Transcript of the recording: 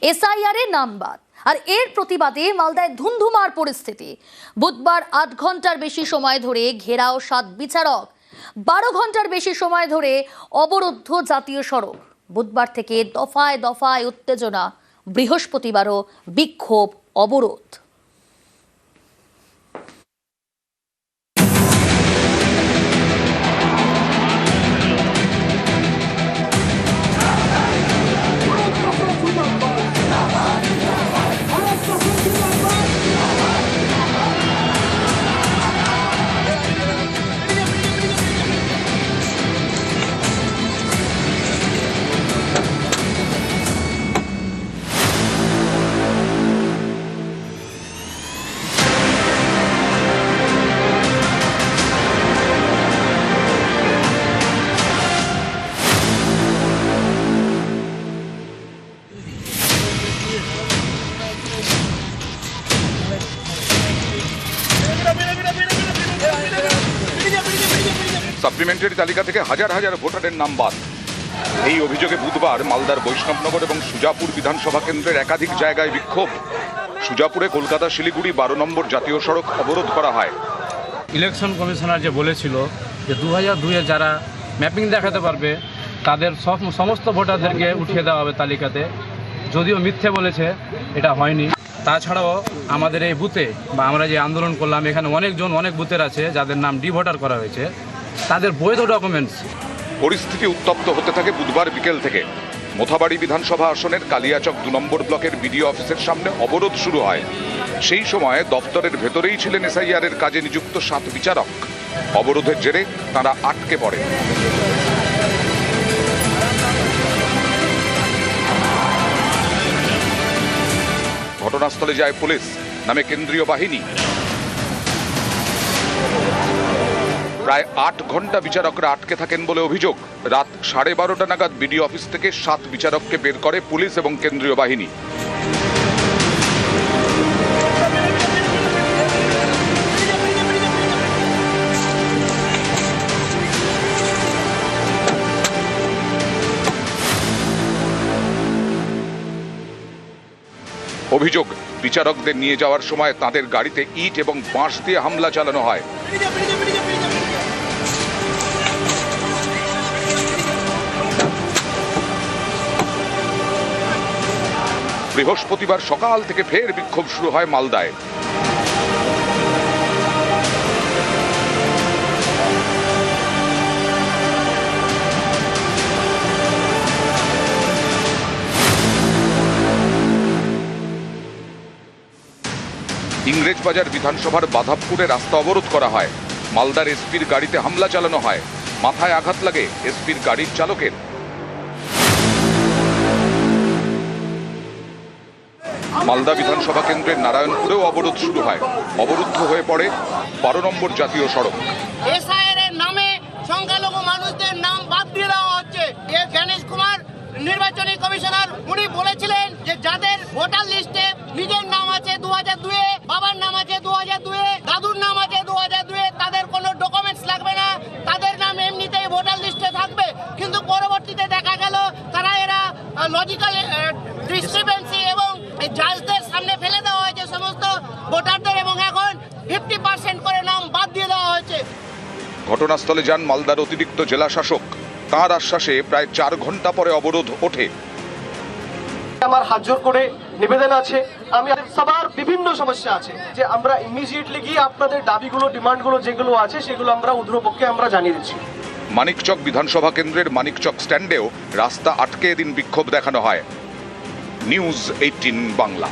SIR এর নাম বাদ। আর এর প্রতিবাদে মালদায় ধুন্ধুমার পরিস্থিতি। বুধবার 8 ঘন্টার বেশি সময় ধরে ঘেরাও 7 বিচারক, 12 ঘন্টার বেশি সময় ধরে অবরুদ্ধ জাতীয় সড়ক। বুধবার থেকে দফায় দফায় উত্তেজনা, বৃহস্পতিবারও বিক্ষোভ, অবরোধ। সাপ্লিমেন্টারি তালিকা থেকে হাজার হাজার ভোটারের নাম বাদ। এই অভিযোগে বুধবার মালদার বৈষ্ণবনগর এবং সুজাপুর বিধানসভা কেন্দ্রের একাধিক জায়গায় বিক্ষোভ। সুজাপুরে কলকাতা শিলিগুড়ি 12 নম্বর জাতীয় সড়ক অবরোধ করা হয়। ইলেকশন কমিশনার যে বলেছিল যে 2002-এ যারা ম্যাপিং দেখাতে পারবে তাদের সমস্ত ভোটারদেরকে উঠিয়ে দেওয়া হবে তালিকাতে, যদিও মিথ্যে বলেছে, এটা হয়নি। তাছাড়াও আমাদের এই বুথে বা আমরা যে আন্দোলন করলাম, এখানে অনেক বুথের আছে যাদের নাম ডিভোটার করা হয়েছে, তাদের বৈধ ডকুমেন্টস। পরিস্থিতি উত্তপ্ত হতে থাকে বুধবার বিকেল থেকে। মোথাবাড়ি বিধানসভা আসনের কালিয়াচক 2 নম্বর ব্লকের বিডিও অফিসের সামনে অবরোধ শুরু হয়। সেই সময় দপ্তরের ভেতরেই ছিলেন এসআইআর এর কাজে নিযুক্ত 7 বিচারক। অবরোধের জেরে তাঁরা আটকে পড়ে। ঘটনাস্থলে যায় পুলিশ নামে কেন্দ্রীয় বাহিনী। প্রায় 8 ঘন্টা বিচারকরা আটকে থাকেন বলে অভিযোগ। রাত 12:30 নাগাদ বিডিও অফিস থেকে 7 বিচারককে বের করে পুলিশ এবং কেন্দ্রীয় বাহিনী। অভিযোগ, বিচারকদের নিয়ে যাওয়ার সময় তাদের গাড়িতে ইট এবং বাঁশ দিয়ে হামলা চালানো হয়। বৃহস্পতিবার সকাল থেকে ফের বিক্ষোভ শুরু হয় মালদায়। ইংরেজবাজার বিধানসভার বাধাবপুরে রাস্তা অবরোধ করা হয়। মালদার এসপির গাড়িতে হামলা চালানো হয়। মাথায় আঘাত লাগে এসপির গাড়ির চালকের। মালদা বিধানসভা কেন্দ্রের নারায়ণপুরেও অবরোধ শুরু হয়। অবরুদ্ধ হয়ে পড়ে 12 নম্বর জাতীয় সড়ক। এসআইআর এর নামে সংখ্যালঘু মানুষদের নাম বাদ দিয়ে দেওয়া হচ্ছে। গণেশ কুমার নির্বাচনী কমিশনার উনি বলেছিলেন যে যাদের ভোটার লিস্টে নিজের নাম আছে 2002-এ, বাবার নাম আছে 2002-এ, দাদুর নাম আছে 2002-এ, তাদের কোনো ডকুমেন্টস লাগবে না, তাদের নাম এমনিতেই ভোটার লিস্টে থাকবে। কিন্তু পরবর্তীতে দেখা গেল তারা এরা লজিক্যাল ডিসক্রিপেন্সি এবং জাজদের সামনে ফেলে দেওয়া হয়েছে সমস্ত ভোটারদের, এবং এখন 50% করে নাম বাদ দিয়ে দেওয়া হয়েছে। ঘটনাস্থলে যান মালদার অতিরিক্ত জেলা শাসক। তাঁর আশ্বাসে প্রায় 4 ঘন্টা পরে অবরোধ ওঠে। আমার হাত জোর করে নিবেদন আছে, আমি সবার বিভিন্ন সমস্যা আছে যে আমরা ইমিডিয়েটলি গিয়ে আপনাদের দাবিগুলো, ডিমান্ডগুলো যেগুলো আছে সেগুলো আমরা উদ্রপক্ষে আমরা জানিয়ে দিচ্ছি। মানিকচক বিধানসভা কেন্দ্রের মানিকচক স্ট্যান্ডেও রাস্তা আটকে এদিন বিক্ষোভ দেখানো হয়। নিউজ 18 বাংলা।